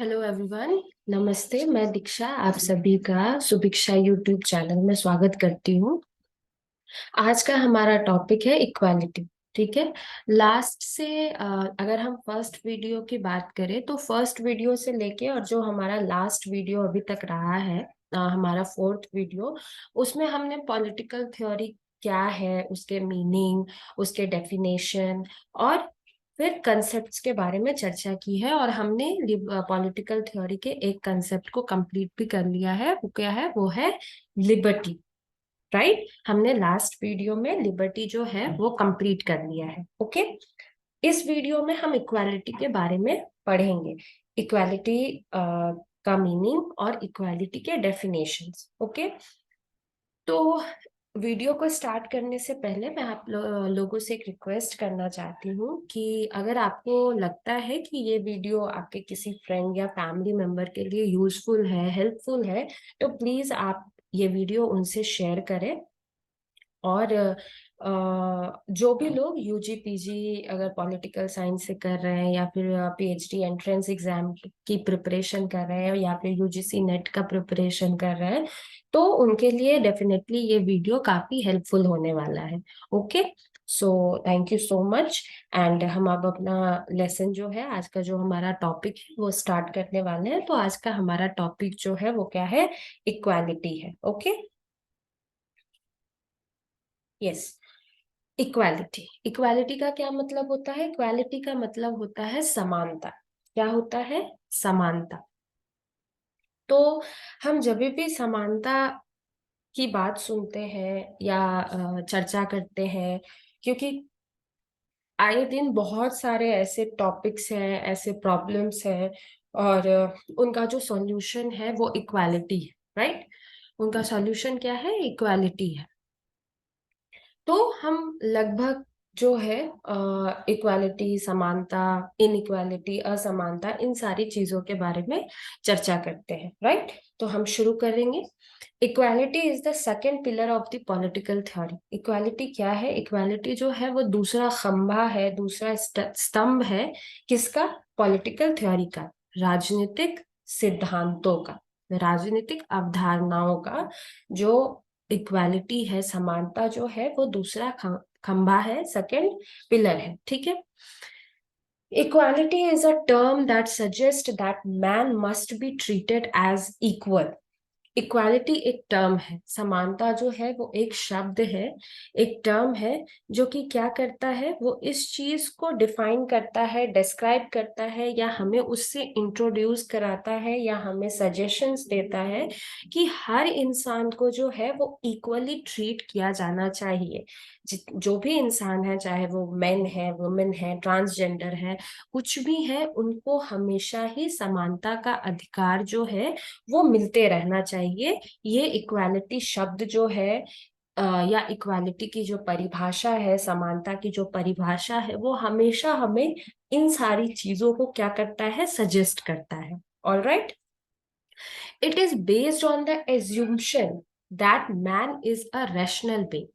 Hello everyone. नमस्ते। मैं दीक्षा आप सभी का सुभिक्षा यूट्यूब चैनल में स्वागत करती हूँ। आज का हमारा टॉपिक है इक्वालिटी। ठीक है। लास्ट से अगर हम फर्स्ट वीडियो की बात करें तो फर्स्ट वीडियो से लेके और जो हमारा लास्ट वीडियो अभी तक रहा है, हमारा फोर्थ वीडियो, उसमें हमने पॉलिटिकल थ्योरी क्या है, उसके मीनिंग, उसके डेफिनेशन और फिर कंसेप्ट्स के बारे में चर्चा की है। और हमने पॉलिटिकल थ्योरी के एक कंसेप्ट को कंप्लीट भी कर लिया है। वो क्या है? वो है लिबर्टी। राइट। हमने लास्ट वीडियो में लिबर्टी जो है वो कंप्लीट कर लिया है। ओके। इस वीडियो में हम इक्वालिटी के बारे में पढ़ेंगे। इक्वालिटी का मीनिंग और इक्वालिटी के डेफिनेशंस। ओके। तो वीडियो को स्टार्ट करने से पहले मैं आप लोगों से एक रिक्वेस्ट करना चाहती हूँ कि अगर आपको लगता है कि ये वीडियो आपके किसी फ्रेंड या फैमिली मेंबर के लिए यूजफुल है, हेल्पफुल है, तो प्लीज आप ये वीडियो उनसे शेयर करें। और जो भी लोग यूजी पीजी अगर पॉलिटिकल साइंस से कर रहे हैं या फिर पीएचडी एंट्रेंस एग्जाम की प्रिपरेशन कर रहे हैं या फिर यूजीसी नेट का प्रिपरेशन कर रहे हैं, तो उनके लिए डेफिनेटली ये वीडियो काफी हेल्पफुल होने वाला है। Okay. So thank you so much. And हम अब अपना लेसन जो है, आज का जो हमारा टॉपिक है वो स्टार्ट करने वाले हैं। तो आज का हमारा टॉपिक जो है वो क्या है? इक्वालिटी है। ओके। यस। इक्वालिटी। इक्वालिटी का क्या मतलब होता है? इक्वालिटी का मतलब होता है समानता। क्या होता है? समानता। तो हम जब भी समानता की बात सुनते हैं या चर्चा करते हैं, क्योंकि आए दिन बहुत सारे ऐसे टॉपिक्स हैं, ऐसे प्रॉब्लम्स हैं, और उनका जो सॉल्यूशन है वो इक्वालिटी है। राइट। उनका सॉल्यूशन क्या है? इक्वालिटी है। तो हम लगभग जो है इक्वालिटी, समानता, इनइक्वालिटी, असमानता, इन सारी चीजों के बारे में चर्चा करते हैं। राइट। तो हम शुरू करेंगे। Equality is the second pillar of the political theory. Equality क्या है? इक्वालिटी जो है वो दूसरा खंभा है, दूसरा स्तंभ है। किसका? पॉलिटिकल थ्योरी का, राजनीतिक सिद्धांतों का, राजनीतिक अवधारणाओं का। जो इक्वालिटी है, समानता जो है, वो दूसरा खंभा है, सेकंड पिलर है। ठीक है। Equality is a term that suggests that man must be treated as equal. Equality एक टर्म है, समानता जो है वो एक शब्द है, एक टर्म है, जो कि क्या करता है? वो इस चीज को डिफाइन करता है, डिस्क्राइब करता है, या हमें उससे इंट्रोड्यूस कराता है, या हमें सजेशंस देता है कि हर इंसान को जो है वो इक्वली ट्रीट किया जाना चाहिए। जो भी इंसान है, चाहे वो मेन है, वुमेन है, ट्रांसजेंडर है, कुछ भी है, उनको हमेशा ही समानता का अधिकार जो है वो मिलते रहना चाहिए। ये इक्वालिटी शब्द जो है, या इक्वालिटी की जो परिभाषा है, समानता की जो परिभाषा है, वो हमेशा हमें इन सारी चीजों को क्या करता है? सजेस्ट करता है। All right. It is based on the assumption that man is a rational being.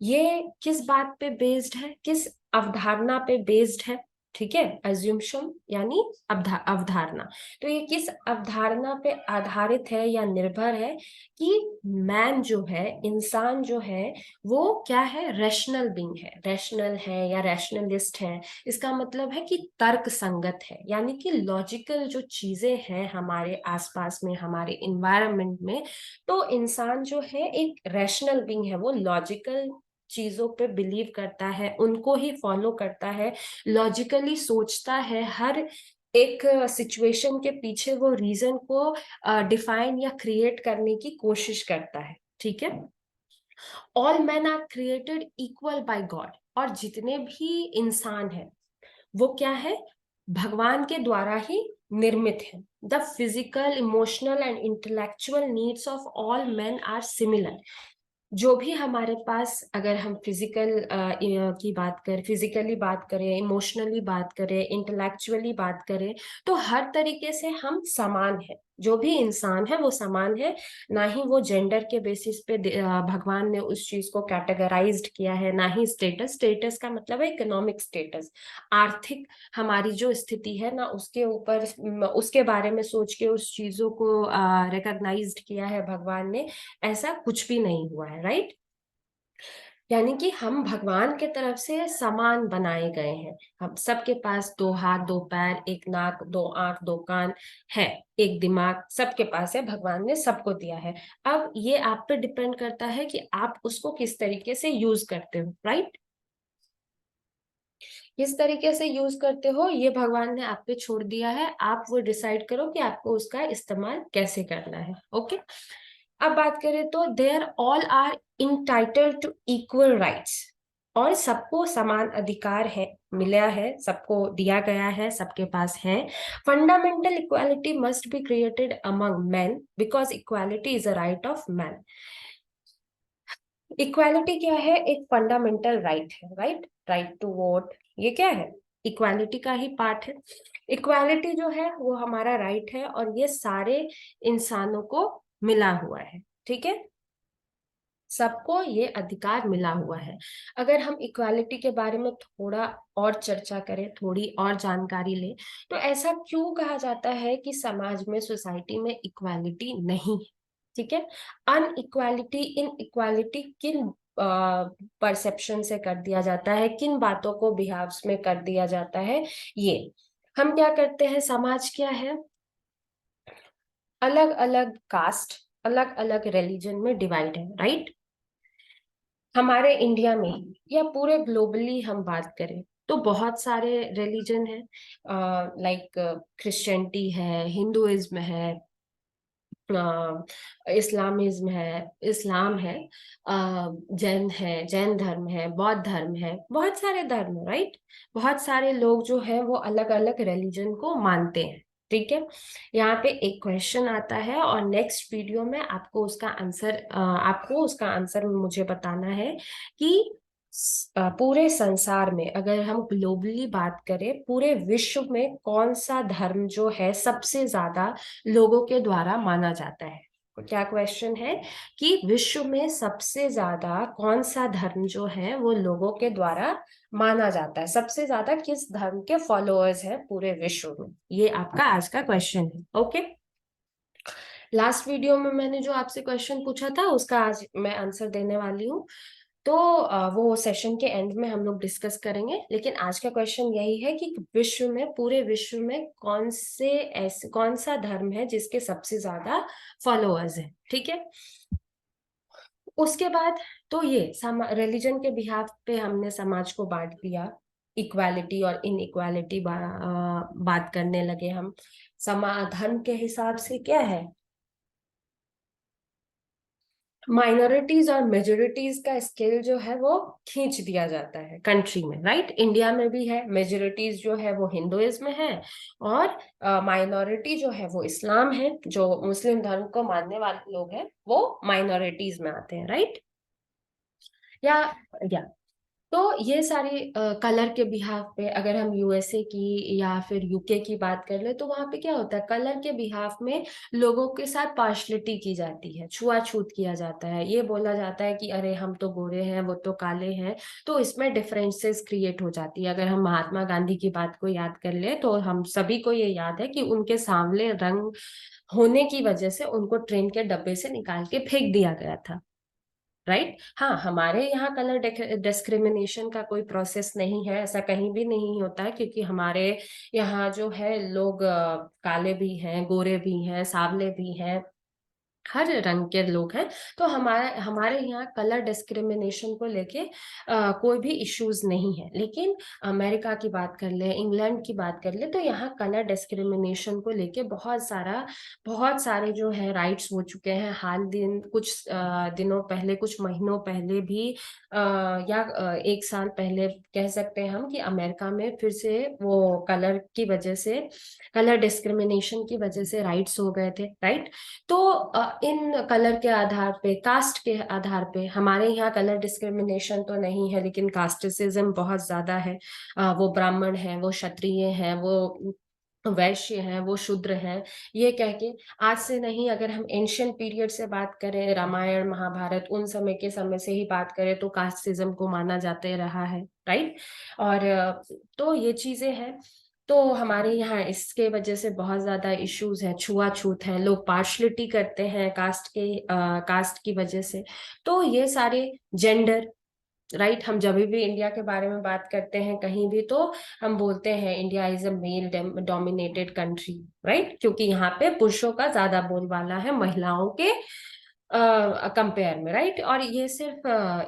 ये किस बात पे बेस्ड है? किस अवधारणा पे बेस्ड है? ठीक है। अज्यूमशन यानी अवधारणा। तो ये किस अवधारणा पे आधारित है या निर्भर है? कि मैन जो है, इंसान जो है, वो क्या है? रैशनल बीइंग है। रैशनल है या रैशनलिस्ट है, इसका मतलब है कि तर्क संगत है, यानी कि लॉजिकल जो चीजें हैं हमारे आसपास में, हमारे इन्वायरमेंट में, तो इंसान जो है एक रैशनल बीइंग है। वो लॉजिकल चीजों पे बिलीव करता है, उनको ही फॉलो करता है, लॉजिकली सोचता है। हर एक सिचुएशन के पीछे वो रीजन को डिफाइन या क्रिएट करने की कोशिश करता है। ठीक है। All man are created equal by God. और जितने भी इंसान हैं वो क्या है? भगवान के द्वारा ही निर्मित है। The physical, emotional and intellectual needs of all men are similar. जो भी हमारे पास, अगर हम फिजिकल की बात करें, फिजिकली बात करें, इमोशनली बात करें, इंटेलेक्चुअली बात करें, तो हर तरीके से हम समान हैं। जो भी इंसान है वो समान है, ना ही वो जेंडर के बेसिस पे भगवान ने उस चीज को कैटेगराइज्ड किया है, ना ही स्टेटस। स्टेटस का मतलब है इकोनॉमिक स्टेटस, आर्थिक हमारी जो स्थिति है ना, उसके ऊपर उसके बारे में सोच के उस चीजों को रिकॉग्नाइज्ड किया है भगवान ने। ऐसा कुछ भी नहीं हुआ है, राइट। यानी कि हम भगवान के तरफ से समान बनाए गए हैं। हम सबके पास दो हाथ, दो पैर, एक नाक, दो आंख, दो कान है, एक दिमाग, सबके पास है, भगवान ने सबको दिया है। अब ये आप पे डिपेंड करता है कि आप उसको किस तरीके से यूज करते हो, राइट। किस तरीके से यूज करते हो ये भगवान ने आप पे छोड़ दिया है, आप वो डिसाइड करो कि आपको उसका इस्तेमाल कैसे करना है। ओके, अब बात करें तो there all are entitled to equal rights, और सबको समान अधिकार है, मिला है, सबको दिया गया है, सबके पास है। Fundamental equality must be created among man because equality is a right of man. Equality क्या है? एक फंडामेंटल राइट है, राइट, राइट टू वोट, ये क्या है? इक्वालिटी का ही पार्ट है। इक्वालिटी जो है वो हमारा राइट है, और ये सारे इंसानों को मिला हुआ है, ठीक है, सबको ये अधिकार मिला हुआ है। अगर हम इक्वालिटी के बारे में थोड़ा और चर्चा करें, थोड़ी और जानकारी लें, तो ऐसा क्यों कहा जाता है कि समाज में, सोसाइटी में इक्वालिटी नहीं है? ठीक है, अनइक्वालिटी, इनइक्वालिटी किन परसेप्शन से कर दिया जाता है, किन बातों को बिहाव्स में कर दिया जाता है? ये हम क्या करते हैं, समाज क्या है, अलग अलग कास्ट, अलग अलग रिलीजन में डिवाइड है, राइट। हमारे इंडिया में ही या पूरे ग्लोबली हम बात करें तो बहुत सारे रिलीजन है, लाइक क्रिश्चियनिटी है, हिंदुइज्म है, इस्लामिज्म है, इस्लाम है, जैन है, जैन धर्म है, बौद्ध धर्म है, बहुत सारे धर्म है, राइट। बहुत सारे लोग जो है वो अलग अलग रिलीजन को मानते हैं, ठीक है। यहाँ पे एक क्वेश्चन आता है और नेक्स्ट वीडियो में आपको उसका आंसर मुझे बताना है कि पूरे संसार में, अगर हम ग्लोबली बात करें, पूरे विश्व में कौन सा धर्म जो है सबसे ज्यादा लोगों के द्वारा माना जाता है? क्या क्वेश्चन है कि विश्व में सबसे ज्यादा कौन सा धर्म जो है वो लोगों के द्वारा माना जाता है, सबसे ज्यादा किस धर्म के फॉलोअर्स हैं पूरे विश्व में? ये आपका आज का क्वेश्चन है। ओके, लास्ट वीडियो में मैंने जो आपसे क्वेश्चन पूछा था उसका आज मैं आंसर देने वाली हूँ, तो वो सेशन के एंड में हम लोग डिस्कस करेंगे। लेकिन आज का क्वेश्चन यही है कि विश्व में, पूरे विश्व में कौन सा धर्म है जिसके सबसे ज्यादा फॉलोअर्स हैं, ठीक है। उसके बाद तो ये रिलीजन के बिहाफ पे हमने समाज को बांट दिया, इक्वालिटी और इनइक्वालिटी बात करने लगे हम। धर्म के हिसाब से क्या है, माइनॉरिटीज और मेजोरिटीज का स्केल जो है वो खींच दिया जाता है कंट्री में, राइट। इंडिया में भी है, मेजोरिटीज जो है वो हिंदुइज्म है, और माइनॉरिटी जो है वो इस्लाम है, जो मुस्लिम धर्म को मानने वाले लोग हैं वो माइनॉरिटीज में आते हैं, राइट। या या तो ये सारे कलर के बिहाफ पे, अगर हम यूएसए की या फिर यूके की बात कर ले, तो वहां पे क्या होता है, कलर के बिहाफ में लोगों के साथ पार्शलिटी की जाती है, छुआछूत किया जाता है। ये बोला जाता है कि अरे हम तो गोरे हैं, वो तो काले हैं, तो इसमें डिफरेंसेस क्रिएट हो जाती है। अगर हम महात्मा गांधी की बात को याद कर ले तो हम सभी को ये याद है कि उनके सांवले रंग होने की वजह से उनको ट्रेन के डब्बे से निकाल के फेंक दिया गया था, राइट। हाँ, हमारे यहाँ कलर डिस्क्रिमिनेशन का कोई प्रोसेस नहीं है, ऐसा कहीं भी नहीं होता है, क्योंकि हमारे यहाँ जो है लोग काले भी हैं, गोरे भी हैं, सांवले भी हैं, हर रंग के लोग हैं। तो हमारे हमारे यहाँ कलर डिस्क्रिमिनेशन को लेके कोई भी इश्यूज नहीं है। लेकिन अमेरिका की बात कर ले, इंग्लैंड की बात कर ले, तो यहाँ कलर डिस्क्रिमिनेशन को लेके बहुत सारे जो है राइट्स हो चुके हैं। कुछ दिनों पहले, कुछ महीनों पहले भी या 1 साल पहले कह सकते हैं हम, कि अमेरिका में फिर से वो कलर डिस्क्रिमिनेशन की वजह से राइट्स हो गए थे, राइट। तो इन कलर के आधार पे, कास्ट के आधार पे, हमारे यहाँ कलर डिस्क्रिमिनेशन तो नहीं है, लेकिन कास्टिसिज्म बहुत ज्यादा है। वो ब्राह्मण है, वो क्षत्रिय है, वो वैश्य हैं, वो शूद्र हैं, ये कह के। आज से नहीं, अगर हम एंशियंट पीरियड से बात करें, रामायण महाभारत उन समय से ही बात करें, तो कास्टिज्म को माना जाते रहा है, राइट। और तो ये चीजें हैं। तो हमारे यहाँ इसके वजह से बहुत ज्यादा इश्यूज हैं, छुआछूत है, लोग पार्शलिटी करते हैं कास्ट की वजह से। तो ये सारे जेंडर, राइट, हम जब भी इंडिया के बारे में बात करते हैं कहीं भी, तो हम बोलते हैं India is a male dominated country, right, क्योंकि यहाँ पे पुरुषों का ज्यादा बोलबाला है महिलाओं के कंपेयर में, राइट। और ये सिर्फ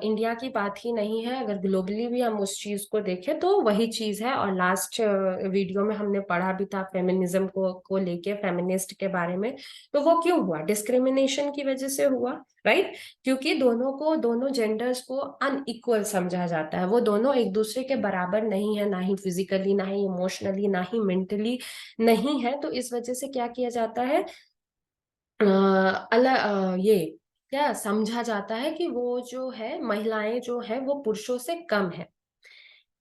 इंडिया की बात ही नहीं है, अगर ग्लोबली भी हम उस चीज को देखें तो वही चीज है। और लास्ट वीडियो में हमने पढ़ा भी था फेमिनिज्म को लेके, फेमिनिस्ट के बारे में। तो वो क्यों हुआ? डिस्क्रिमिनेशन की वजह से हुआ, राइट। क्योंकि दोनों जेंडर्स को अनइक्वल समझा जाता है, वो दोनों एक दूसरे के बराबर नहीं है, ना ही फिजिकली, ना ही इमोशनली, ना ही मेंटली नहीं है। तो इस वजह से क्या किया जाता है, अलग ये क्या समझा जाता है कि वो जो है, महिलाएं जो है वो पुरुषों से कम है।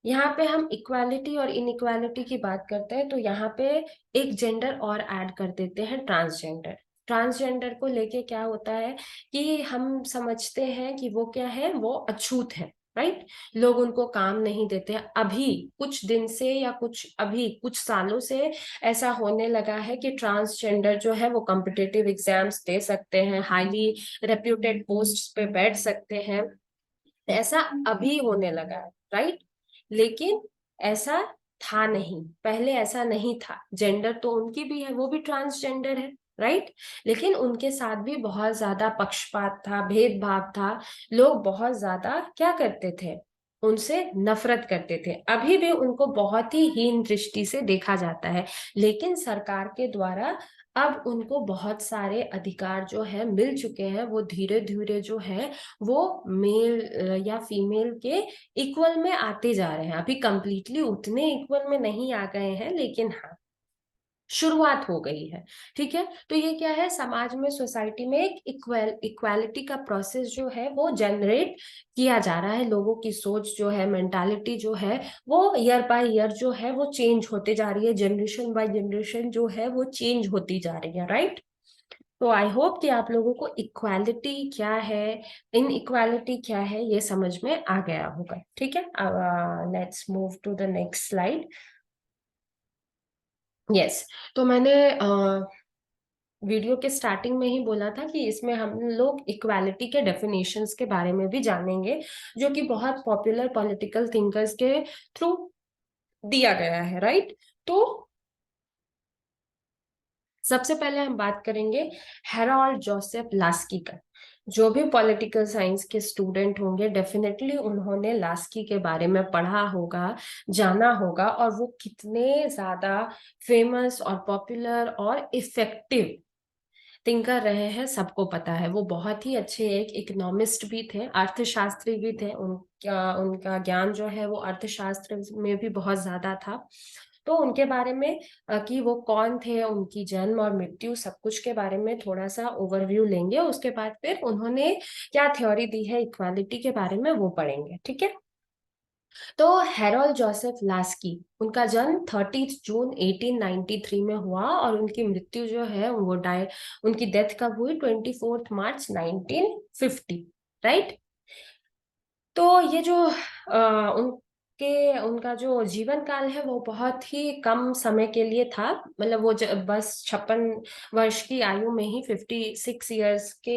यहाँ पे हम इक्वालिटी और इनइक्वालिटी की बात करते हैं, तो यहाँ पे एक जेंडर और ऐड कर देते हैं, ट्रांसजेंडर। ट्रांसजेंडर को लेके क्या होता है कि हम समझते हैं कि वो क्या है, वो अछूत है, राइट। लोग उनको काम नहीं देते। अभी कुछ दिन से या कुछ सालों से ऐसा होने लगा है कि ट्रांसजेंडर जो है वो कॉम्पिटिटिव एग्जाम्स दे सकते हैं, हाईली रेप्यूटेड पोस्ट पे बैठ सकते हैं। ऐसा अभी होने लगा है, राइट। लेकिन ऐसा था नहीं, पहले ऐसा नहीं था। जेंडर तो उनकी भी है, वो भी ट्रांसजेंडर है, राइट। लेकिन उनके साथ भी बहुत ज्यादा पक्षपात था, भेदभाव था। लोग बहुत ज्यादा क्या करते थे, उनसे नफरत करते थे। अभी भी उनको बहुत ही हीन दृष्टि से देखा जाता है। लेकिन सरकार के द्वारा अब उनको बहुत सारे अधिकार जो है मिल चुके हैं। वो धीरे धीरे जो है वो मेल या फीमेल के इक्वल में आते जा रहे हैं। अभी कंप्लीटली उतने इक्वल में नहीं आ गए हैं, लेकिन हाँ, शुरुआत हो गई है, ठीक है। तो ये क्या है, समाज में, सोसाइटी में एक इक्वालिटी का प्रोसेस जो है वो जनरेट किया जा रहा है। लोगों की सोच जो है, मेंटालिटी जो है, वो ईयर बाय ईयर जो है वो चेंज होते जा रही है, जनरेशन बाय जनरेशन जो है वो चेंज होती जा रही है, राइट। तो आई होप कि आप लोगों को इक्वालिटी क्या है, इन इक्वालिटी क्या है, ये समझ में आ गया होगा, ठीक है। Let's move to the next slide. Yes, तो मैंने वीडियो के स्टार्टिंग में ही बोला था कि इसमें हम लोग इक्वालिटी के डेफिनेशंस के बारे में भी जानेंगे, जो कि बहुत पॉपुलर पॉलिटिकल थिंकर्स के थ्रू दिया गया है, राइट। तो सबसे पहले हम बात करेंगे हेरोल्ड जोसेफ लास्की का। जो भी पॉलिटिकल साइंस के स्टूडेंट होंगे, डेफिनेटली उन्होंने लास्की के बारे में पढ़ा होगा, जाना होगा। और वो कितने ज्यादा फेमस और पॉपुलर और इफेक्टिव थिंकर रहे हैं, सबको पता है। वो बहुत ही अच्छे एक इकोनॉमिस्ट भी थे, अर्थशास्त्री भी थे। उनका उनका ज्ञान जो है वो अर्थशास्त्र में भी बहुत ज्यादा था। तो उनके बारे में कि वो कौन थे, उनकी जन्म और मृत्यु, सब कुछ के बारे में थोड़ा सा ओवरव्यू लेंगे। उसके बाद फिर उन्होंने क्या थ्योरी दी है इक्वालिटी के बारे में, वो पढ़ेंगे, ठीक है। तो हेरोल्ड जोसेफ लास्की, उनका जन्म 30 जून 1893 में हुआ, और उनकी मृत्यु जो है वो उनकी डेथ कब हुई? 24 मार्च 1950, राइट। तो ये जो उनका जो जीवन काल है वो बहुत ही कम समय के लिए था। मतलब वो बस 56 वर्ष की आयु में ही, 56 ईयर्स के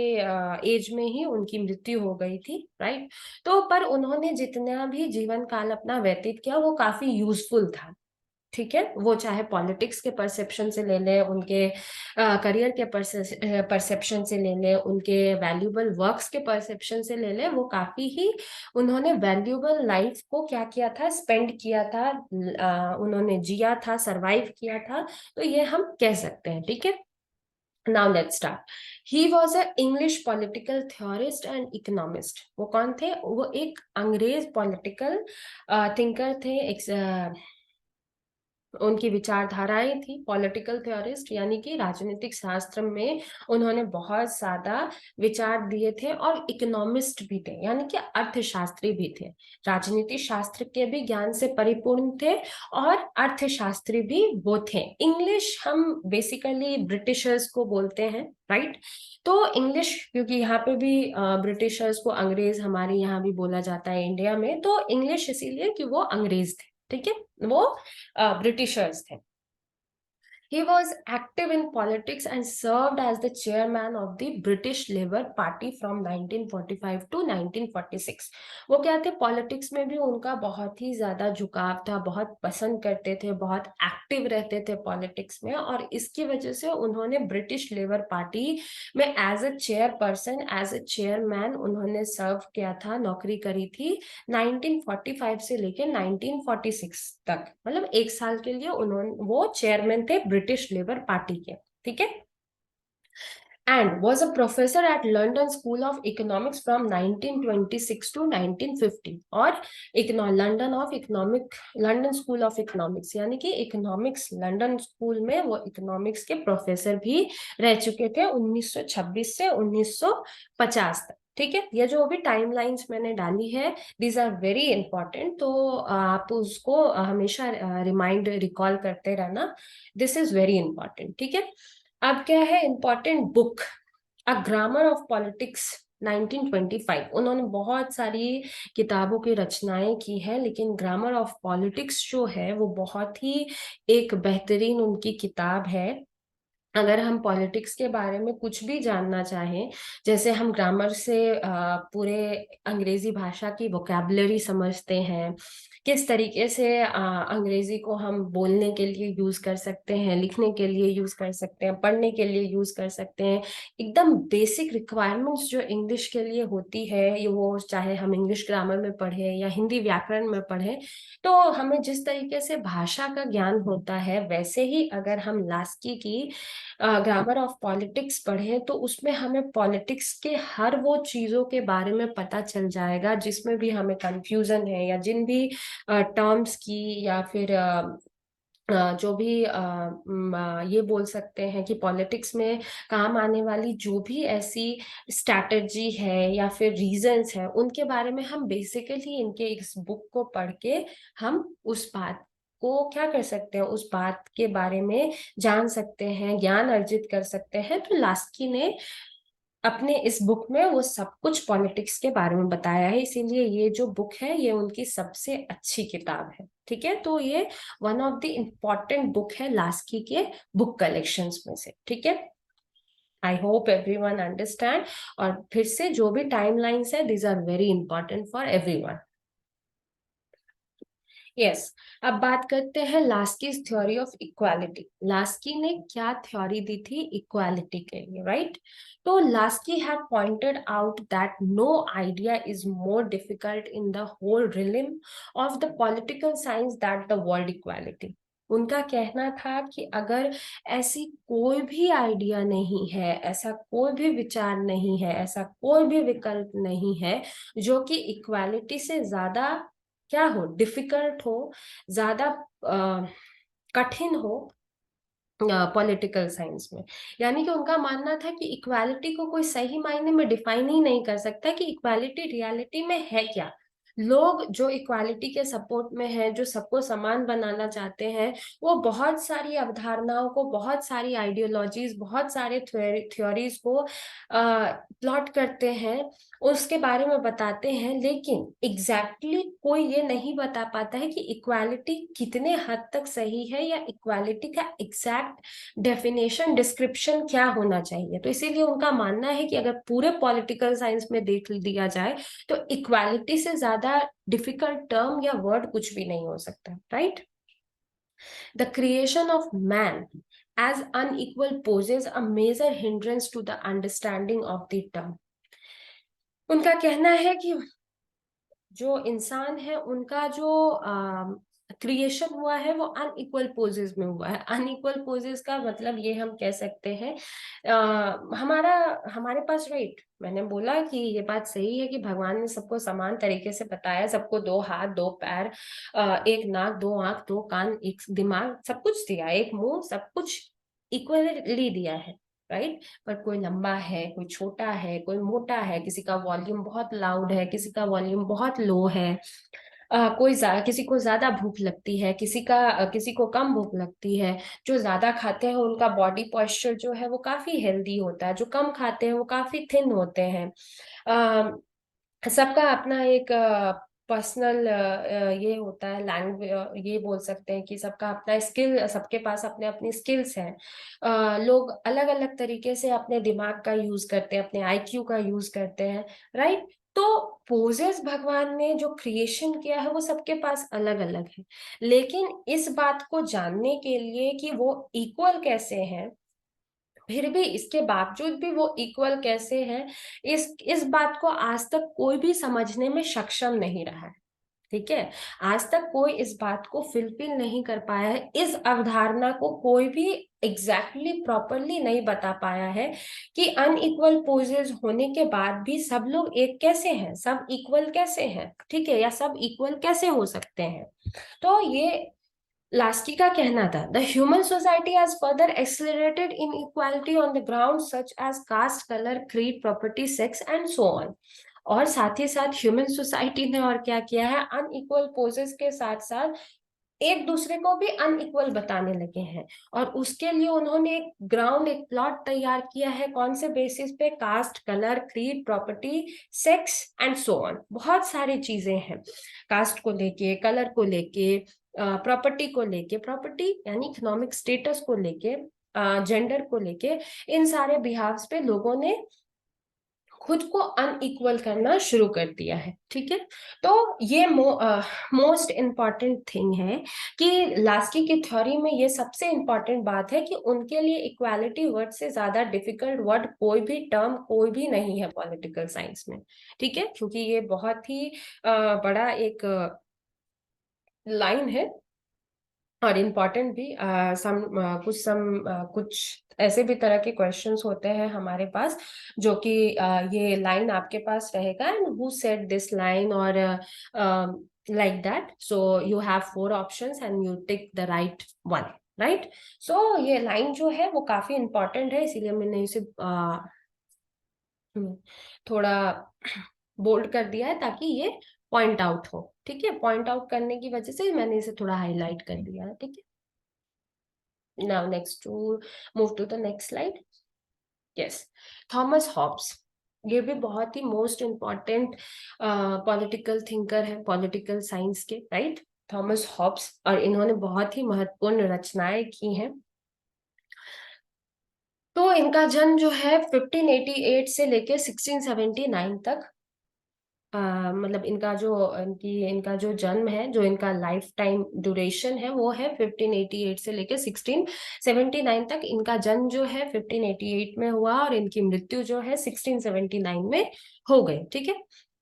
एज में ही उनकी मृत्यु हो गई थी, राइट। तो पर उन्होंने जितना भी जीवन काल अपना व्यतीत किया वो काफी यूजफुल था, ठीक है। वो चाहे पॉलिटिक्स के परसेप्शन से ले लें, उनके करियर के परसेप्शन से ले लें, उनके वैल्यूबल वर्क्स के परसेप्शन से ले लें, वो काफी ही उन्होंने वैल्यूबल लाइफ को क्या किया था, स्पेंड किया था, उन्होंने जिया था, सरवाइव किया था। तो ये हम कह सकते हैं, ठीक है। Now let's start. He was a English political theorist and economist. वो कौन थे? वो एक अंग्रेज पॉलिटिकल थिंकर थे, उनकी विचारधाराएं थी, पॉलिटिकल थ्योरिस्ट यानी कि राजनीतिक शास्त्र में उन्होंने बहुत ज्यादा विचार दिए थे, और इकोनॉमिस्ट भी थे यानी कि अर्थशास्त्री भी थे। राजनीति शास्त्र के भी ज्ञान से परिपूर्ण थे और अर्थशास्त्री भी वो थे। इंग्लिश हम बेसिकली ब्रिटिशर्स को बोलते हैं, राइट। तो इंग्लिश, क्योंकि यहाँ पे भी ब्रिटिशर्स को अंग्रेज हमारे यहाँ भी बोला जाता है इंडिया में, तो इंग्लिश इसीलिए कि वो अंग्रेज थे, ठीक है, वो ब्रिटिशर्स थे। He was active in politics and served as the chairman of the British Labour Party from 1945 to 1946. वो क्या थे, पॉलिटिक्स में भी उनका बहुत ही ज्यादा झुकाव था, बहुत पसंद करते थे, बहुत एक्टिव रहते थे पॉलिटिक्स में, और इसकी वजह से उन्होंने ब्रिटिश लेबर पार्टी में as a chairperson, as a chairman उन्होंने सर्व किया था, नौकरी करी थी 1945 से लेके 1946 तक, मतलब एक साल के लिए उन्होंने, वो चेयरमैन थे ब्रिटिश लेबर पार्टी के, ठीक है। And was a professor at London School of Economics from 1926 to 1950, और लंदन स्कूल ऑफ इकोनॉमिक्स यानी कि इकोनॉमिक्स लंदन स्कूल में वो इकोनॉमिक्स के प्रोफेसर भी रह चुके थे 1926 से 1950 तक, ठीक है। ये जो भी टाइमलाइंस मैंने डाली है, दीज आर वेरी इंपॉर्टेंट, तो आप उसको हमेशा रिमाइंड रिकॉल करते रहना, दिस इज वेरी इंपॉर्टेंट, ठीक है। अब क्या है important book, a grammar of politics 1925। उन्होंने बहुत सारी किताबों की रचनाएं की है, लेकिन ग्रामर ऑफ पॉलिटिक्स जो है वो बहुत ही एक बेहतरीन उनकी किताब है। अगर हम पॉलिटिक्स के बारे में कुछ भी जानना चाहें, जैसे हम ग्रामर से पूरे अंग्रेजी भाषा की वोकैबुलरी समझते हैं, किस तरीके से अंग्रेजी को हम बोलने के लिए यूज कर सकते हैं, लिखने के लिए यूज कर सकते हैं, पढ़ने के लिए यूज कर सकते हैं, एकदम बेसिक रिक्वायरमेंट्स जो इंग्लिश के लिए होती है, ये वो चाहे हम इंग्लिश ग्रामर में पढ़े या हिंदी व्याकरण में पढ़े, तो हमें जिस तरीके से भाषा का ज्ञान होता है, वैसे ही अगर हम लास्की की ग्रामर ऑफ पॉलिटिक्स पढ़े, तो उसमें हमें पॉलिटिक्स के हर वो चीजों के बारे में पता चल जाएगा जिसमें भी हमें कंफ्यूजन है, या जिन भी टर्म्स की, या फिर जो भी ये बोल सकते हैं कि पॉलिटिक्स में काम आने वाली जो भी ऐसी स्ट्रैटेजी है या फिर रीजंस है, उनके बारे में हम बेसिकली इनके इस बुक को पढ़ के हम उस बात को क्या कर सकते हैं, उस बात के बारे में जान सकते हैं, ज्ञान अर्जित कर सकते हैं। तो लास्की ने अपने इस बुक में वो सब कुछ पॉलिटिक्स के बारे में बताया है, इसीलिए ये जो बुक है ये उनकी सबसे अच्छी किताब है, ठीक है। तो ये one of the important book है लास्की के बुक कलेक्शंस में से, ठीक है। आई होप एवरीवन अंडरस्टैंड, और फिर से जो भी टाइमलाइंस है, these are very important for everyone. Yes, अब बात करते हैं Laski theory of equality. Laski ने क्या थ्योरी दी थी इक्वालिटी के लिए, राइट। तो Laski had pointed out that no idea is more difficult in the whole realm of the political science that the word equality. उनका कहना था कि अगर ऐसी कोई भी आइडिया नहीं है, ऐसा कोई भी विचार नहीं है, ऐसा कोई भी विकल्प नहीं है जो कि इक्वालिटी से ज्यादा क्या हो, डिफिकल्ट हो, ज्यादा कठिन हो पॉलिटिकल साइंस में। यानी कि उनका मानना था कि इक्वालिटी को कोई सही मायने में डिफाइन ही नहीं कर सकता कि इक्वालिटी रियलिटी में है क्या। लोग जो इक्वालिटी के सपोर्ट में है, जो सबको समान बनाना चाहते हैं, वो बहुत सारी अवधारणाओं को, बहुत सारी आइडियोलॉजीज, बहुत सारे थ्योरीज को प्लॉट करते हैं, उसके बारे में बताते हैं, लेकिन एग्जैक्टली कोई ये नहीं बता पाता है कि इक्वालिटी कितने हद तक सही है, या इक्वालिटी का एग्जैक्ट डेफिनेशन, डिस्क्रिप्शन क्या होना चाहिए। तो इसीलिए उनका मानना है कि अगर पूरे पॉलिटिकल साइंस में देख दिया जाए, तो इक्वालिटी से ज्यादा डिफिकल्ट टर्म या वर्ड कुछ भी नहीं हो सकता, right. The creation of man as unequal poses a major hindrance to the understanding of the term। उनका कहना है कि जो इंसान है, उनका जो क्रिएशन हुआ है वो अनइक्वल पोजेस में हुआ है। अनइक्वल पोजेस का मतलब ये हम कह सकते हैं, हमारा हमारे पास, राइट, मैंने बोला कि ये बात सही है कि भगवान ने सबको समान तरीके से बताया, सबको 2 हाथ 2 पैर, 1 नाक 2 आंख 2 कान 1 दिमाग, सब कुछ दिया, 1 मुंह, सब कुछ इक्वली दिया है, राइट। पर कोई लंबा है, कोई छोटा है, कोई मोटा है, किसी का वॉल्यूम बहुत लाउड है, किसी का वॉल्यूम बहुत लो है, किसी को ज्यादा भूख लगती है, किसी को कम भूख लगती है। जो ज्यादा खाते हैं उनका बॉडी पॉस्चर जो है वो काफी हेल्दी होता है, जो कम खाते हैं वो काफी थिन होते हैं। सबका अपना एक पर्सनल ये होता है, लैंग्वेज ये बोल सकते हैं कि सबका अपना स्किल, सबके पास अपने अपनी स्किल्स हैं। लोग अलग अलग तरीके से अपने दिमाग का यूज करते हैं, अपने आईक्यू का यूज करते हैं, राइट। तो पोजेस भगवान ने जो क्रिएशन किया है वो सबके पास अलग अलग है, लेकिन इस बात को जानने के लिए कि वो इक्वल कैसे हैं, फिर भी इसके बावजूद भी वो इक्वल कैसे हैं, इस बात को आज तक कोई भी समझने में सक्षम नहीं रहा है। ठीक है, आज तक कोई इस बात को फिलफिल नहीं कर पाया है, इस अवधारणा को कोई भी एग्जैक्टली प्रॉपरली नहीं बता पाया है कि अनइक्वल पोजेस होने के बाद भी सब लोग एक कैसे हैं, सब इक्वल कैसे हैं, ठीक है, या सब इक्वल कैसे हो सकते हैं। तो ये लास्की का कहना था, the human society has further accelerated inequality on the ground such as caste, colour, creed, property, sex and so on. और साथ ही साथ ह्यूमन सोसाइटी ने और क्या किया है, अनइक्वल पोजेस के साथ साथ एक दूसरे को भी अनइक्वल बताने लगे हैं। और उसके लिए उन्होंने एक ग्राउंड, एक प्लॉट तैयार किया है, कौन से बेसिस पे, caste, colour, creed, property, sex and so on. बहुत सारी चीजें हैं, कास्ट को लेके, कलर को लेके, प्रॉपर्टी को लेके, प्रॉपर्टी यानी इकोनॉमिक स्टेटस को लेके, जेंडर को लेके, इन सारे बिहाव्स पे लोगों ने खुद को अनइक्वल करना शुरू कर दिया है। ठीक है, तो ये मोस्ट इम्पॉर्टेंट थिंग है कि लास्की की थ्योरी में ये सबसे इम्पॉर्टेंट बात है कि उनके लिए इक्वालिटी वर्ड से ज्यादा डिफिकल्ट वर्ड कोई भी टर्म कोई भी नहीं है पॉलिटिकल साइंस में। ठीक है, क्योंकि ये बहुत ही बड़ा एक लाइन है और इम्पॉर्टेंट भी। कुछ ऐसे भी तरह के क्वेश्चंस होते हैं हमारे पास, जो कि ये लाइन आपके पास रहेगा, and who said this line, और like that, so you have 4 options and you tick the right one, right. सो ये लाइन जो है वो काफी इम्पोर्टेंट है, इसीलिए मैंने इसे थोड़ा बोल्ड कर दिया है ताकि ये पॉइंट आउट हो। ठीक है, पॉइंट आउट करने की वजह से मैंने इसे थोड़ा हाईलाइट कर दिया है। ठीक है, now next to move to the next slide. Yes, Thomas Hobbes, ये भी बहुत ही मोस्ट इम्पॉर्टेंट पॉलिटिकल थिंकर है पॉलिटिकल साइंस के, राइट। थॉमस हॉब्स, और इन्होंने बहुत ही महत्वपूर्ण रचनाएं की हैं। तो इनका जन्म जो है 1588 से लेके 1679 तक, मतलब इनका जो जन्म है, जो इनका लाइफ टाइम ड्यूरेशन है वो है 1588 से लेके 1679 तक। इनका जन्म जो है 1588 में हुआ और इनकी मृत्यु जो है 1679 में हो गई। ठीक है,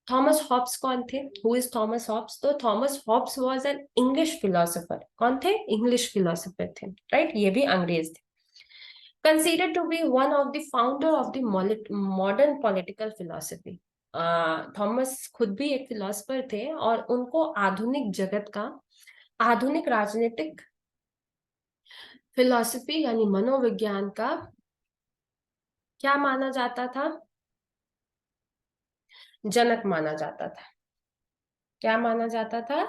थॉमस हॉब्स कौन थे? Who is Thomas Hobbes? तो Thomas Hobbes was an English philosopher. कौन थे? इंग्लिश फिलोसोफर थे, राइट, ये भी अंग्रेज थे। considered to be one of the founder of the modern political philosophy। Thomas खुद भी एक फिलोसफर थे और उनको आधुनिक जगत का, आधुनिक राजनीतिक फिलोसफी यानी मनोविज्ञान का क्या माना जाता था? जनक माना जाता था। क्या माना जाता था?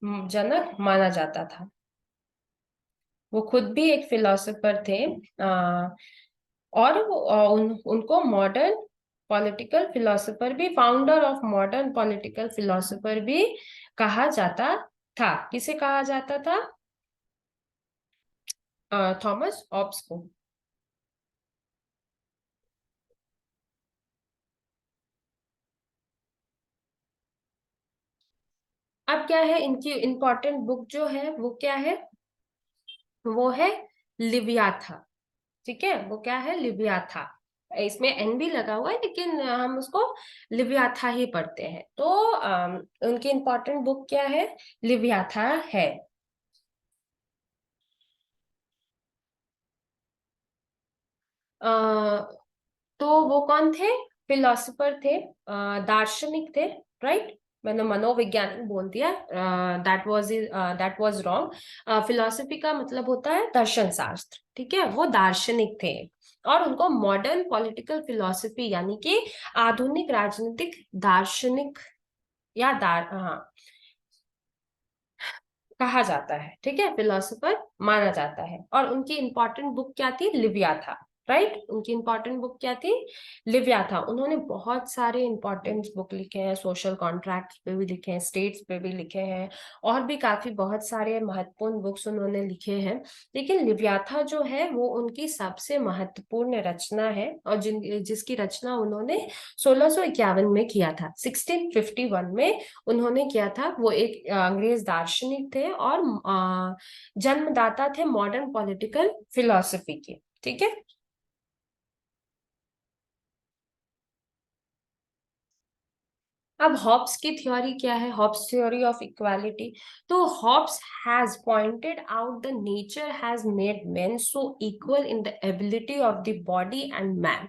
जनक माना जाता था। वो खुद भी एक फिलोसोफर थे, और उनको मॉडर्न पॉलिटिकल फिलोसोफर भी, founder of modern political philosopher भी कहा जाता था। किसे कहा जाता था? थॉमस हॉब्स को। अब क्या है, इनकी इंपॉर्टेंट बुक जो है वो क्या है? वो है लिवियाथा। ठीक है, वो क्या है? लिवियाथा। इसमें एन भी लगा हुआ है, लेकिन हम उसको लिवियाथा ही पढ़ते हैं। तो उनकी इंपॉर्टेंट बुक क्या है? लिवियाथा है। तो वो कौन थे? फिलोसोफर थे, दार्शनिक थे, राइट। मैंने मनोवैज्ञानिक बोल दिया, दैट वाज रॉन्ग। फिलोसफी का मतलब होता है दर्शन शास्त्र, ठीक है। वो दार्शनिक थे, और उनको मॉडर्न पॉलिटिकल फिलोसफी यानी कि आधुनिक राजनीतिक दार्शनिक या हाँ कहा जाता है, ठीक है, फिलोसोफर माना जाता है। और उनकी इंपॉर्टेंट बुक क्या थी? लिविया था, राइट। उनकी इंपॉर्टेंट बुक क्या थी? लिविया था। उन्होंने बहुत सारे इंपॉर्टेंट बुक लिखे हैं, सोशल कॉन्ट्रैक्ट पे भी लिखे हैं, स्टेट्स पे भी लिखे हैं, और भी काफी बहुत सारे महत्वपूर्ण बुक्स उन्होंने लिखे हैं। लेकिन लिव्याथा जो है वो उनकी सबसे महत्वपूर्ण रचना है, और जिसकी रचना उन्होंने 1651 में किया था, 1651 में उन्होंने किया था। वो एक अंग्रेज दार्शनिक थे, और जन्मदाता थे मॉडर्न पॉलिटिकल फिलोसफी के, ठीक है। अब हॉब्स की थ्योरी क्या है? Hobbes theory of equality. तो Hobbes has pointed out the nature has made men so equal in the ability of the body and man.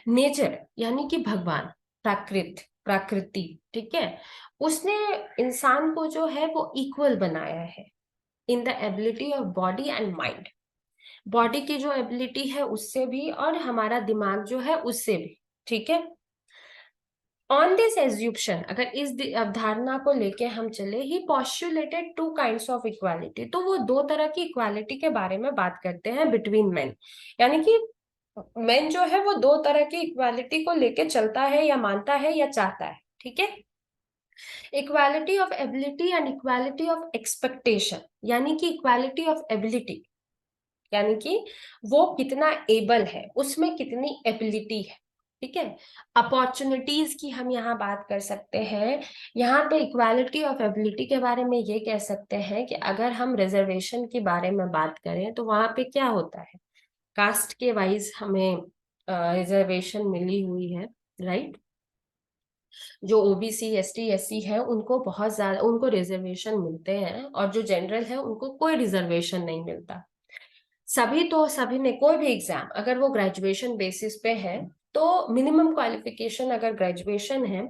Nature यानी कि भगवान, प्रकृति, ठीक है, उसने इंसान को जो है वो इक्वल बनाया है इन the ability of body and mind. Body की जो एबिलिटी है उससे भी, और हमारा दिमाग जो है उससे भी, ठीक है। ऑन दिस एज्यूप्शन, अगर इस अवधारणा को लेके हम चले, he postulated two kinds of equality. तो वो दो तरह की इक्वालिटी के बारे में बात करते हैं बिटवीन मेन, यानी कि मेन जो है वो दो तरह की इक्वालिटी को लेके चलता है, या मानता है, या चाहता है, ठीक है। Equality of ability and equality of expectation, यानी कि इक्वालिटी ऑफ एबिलिटी यानी कि वो कितना एबल है, उसमें कितनी एबिलिटी है, ठीक है। अपॉर्चुनिटीज की हम यहाँ बात कर सकते हैं। यहाँ पे इक्वालिटी ऑफ एबिलिटी के बारे में ये कह सकते हैं कि अगर हम रिजर्वेशन के बारे में बात करें तो वहां पे क्या होता है, कास्ट के वाइज हमें रिजर्वेशन मिली हुई है, राइट। जो ओबीसी एसटी एससी है उनको बहुत ज्यादा, उनको रिजर्वेशन मिलते हैं, और जो जनरल है उनको कोई रिजर्वेशन नहीं मिलता। सभी तो सभी ने कोई भी एग्जाम अगर वो ग्रेजुएशन बेसिस पे है, तो मिनिमम क्वालिफिकेशन अगर ग्रेजुएशन है,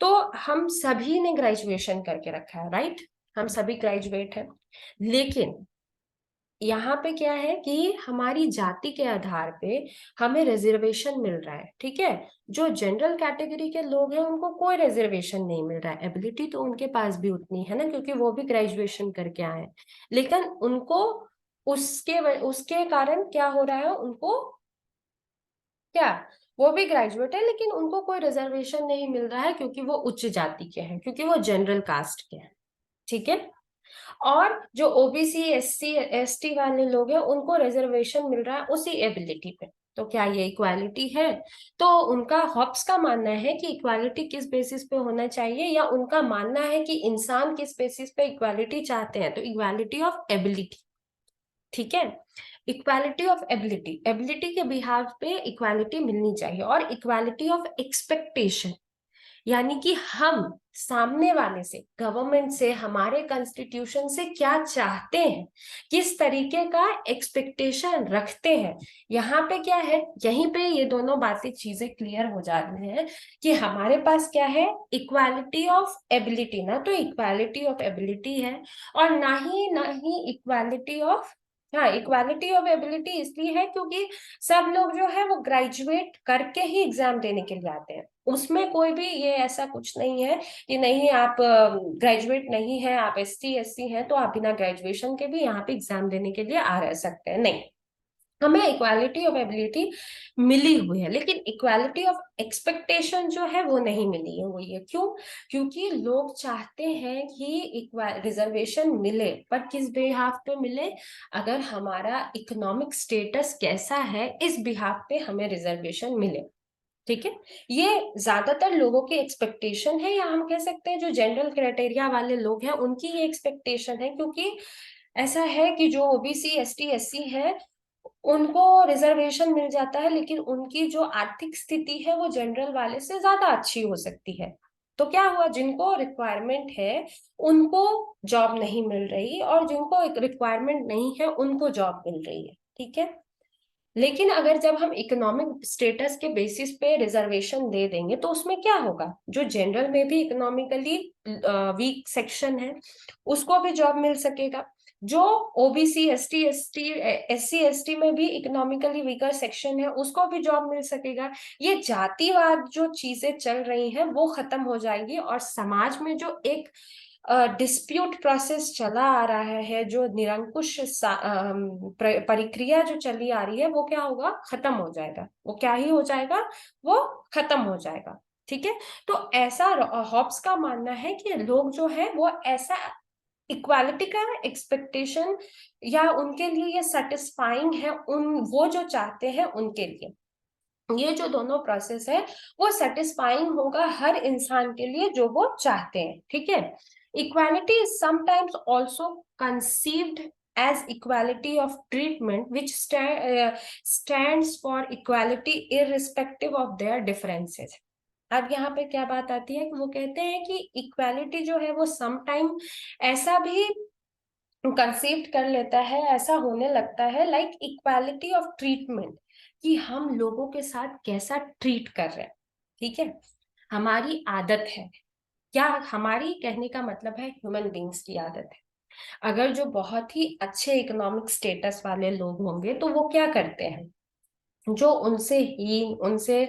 तो हम सभी ने ग्रेजुएशन करके रखा है, राइट। हम सभी ग्रेजुएट हैं। लेकिन यहाँ पे क्या है कि हमारी जाति के आधार पे हमें रिजर्वेशन मिल रहा है, ठीक है। जो जनरल कैटेगरी के लोग हैं उनको कोई रिजर्वेशन नहीं मिल रहा है। एबिलिटी तो उनके पास भी उतनी है ना, क्योंकि वो भी ग्रेजुएशन करके आए हैं। लेकिन उनको उसके उसके कारण क्या हो रहा है, उनको क्या, वो भी ग्रेजुएट है लेकिन उनको कोई रिजर्वेशन नहीं मिल रहा है, क्योंकि वो उच्च जाति के हैं, क्योंकि वो जनरल कास्ट के हैं, ठीक है। और जो ओबीसी एससी एसटी वाले लोग हैं उनको रिजर्वेशन मिल रहा है उसी एबिलिटी पे। तो क्या ये इक्वालिटी है? तो उनका हॉब्स का मानना है कि इक्वालिटी किस बेसिस पे होना चाहिए, या उनका मानना है कि इंसान किस बेसिस पे इक्वालिटी चाहते हैं, तो इक्वालिटी ऑफ एबिलिटी, ठीक है। इक्वालिटी ऑफ एबिलिटी, एबिलिटी के बिहाफ पे इक्वालिटी मिलनी चाहिए। और इक्वालिटी ऑफ एक्सपेक्टेशन, यानी कि हम सामने वाले से, गवर्नमेंट से, हमारे कॉन्स्टिट्यूशन से क्या चाहते हैं, किस तरीके का एक्सपेक्टेशन रखते हैं। यहाँ पे क्या है, यहीं पे ये दोनों बातें चीजें क्लियर हो जाती हैं कि हमारे पास क्या है, इक्वालिटी ऑफ एबिलिटी, ना तो इक्वालिटी ऑफ एबिलिटी है, और ना ही इक्वालिटी ऑफ, हाँ, इक्वालिटी ऑफ एबिलिटी इसलिए है क्योंकि सब लोग जो है वो ग्रेजुएट करके ही एग्जाम देने के लिए आते हैं। उसमें कोई भी ये ऐसा कुछ नहीं है कि नहीं आप ग्रेजुएट नहीं है, आप एसटी एससी हैं तो आप बिना ग्रेजुएशन के भी यहाँ पे एग्जाम देने के लिए आ रह सकते हैं, नहीं। हमें इक्वालिटी ऑफ एबिलिटी मिली हुई है, लेकिन इक्वालिटी ऑफ एक्सपेक्टेशन जो है वो नहीं मिली है हुई है। क्यों? क्योंकि लोग चाहते हैं कि रिजर्वेशन मिले, पर किस बिहाफ पे मिले, अगर हमारा इकोनॉमिक स्टेटस कैसा है इस बिहाफ पे हमें रिजर्वेशन मिले, ठीक है। ये ज्यादातर लोगों की एक्सपेक्टेशन है, या हम कह सकते हैं जो जनरल क्राइटेरिया वाले लोग हैं उनकी ये एक्सपेक्टेशन है। क्योंकि ऐसा है कि जो ओबीसी एसटी एससी है उनको रिजर्वेशन मिल जाता है, लेकिन उनकी जो आर्थिक स्थिति है वो जनरल वाले से ज्यादा अच्छी हो सकती है। तो क्या हुआ, जिनको रिक्वायरमेंट है उनको जॉब नहीं मिल रही, और जिनको रिक्वायरमेंट नहीं है उनको जॉब मिल रही है, ठीक है। लेकिन अगर जब हम इकोनॉमिक स्टेटस के बेसिस पे रिजर्वेशन दे देंगे तो उसमें क्या होगा, जो जनरल में भी इकोनॉमिकली वीक सेक्शन है उसको भी जॉब मिल सकेगा, जो ओबीसी एससी एसटी में भी इकोनॉमिकली वीकर सेक्शन है उसको भी जॉब मिल सकेगा। ये जातिवाद जो चीजें चल रही हैं वो खत्म हो जाएगी, और समाज में जो एक डिस्प्यूट प्रोसेस चला आ रहा है, जो निरंकुश प्रक्रिया जो चली आ रही है, वो क्या होगा, खत्म हो जाएगा। वो क्या ही हो जाएगा, वो खत्म हो जाएगा। ठीक है। तो ऐसा हॉब्स का मानना है कि लोग जो है वो ऐसा इक्वालिटी का एक्सपेक्टेशन, या उनके लिए ये सेटिस्फाइंग है, उन वो जो चाहते हैं उनके लिए ये जो दोनों प्रोसेस है वो सेटिस्फाइंग होगा हर इंसान के लिए जो वो चाहते हैं। ठीक है। Equality is sometimes also conceived as equality of treatment which stands for equality irrespective of their differences। अब यहाँ पे क्या बात आती है कि वो कहते हैं कि इक्वालिटी जो है वो समटाइम ऐसा भी कंसीव कर लेता है, ऐसा होने लगता है लाइक इक्वालिटी ऑफ ट्रीटमेंट, कि हम लोगों के साथ कैसा ट्रीट कर रहे हैं। ठीक है। हमारी आदत है क्या, हमारी कहने का मतलब है ह्यूमन बींग्स की आदत है। अगर जो बहुत ही अच्छे इकोनॉमिक स्टेटस वाले लोग होंगे तो वो क्या करते हैं, जो उनसे हीन, उनसे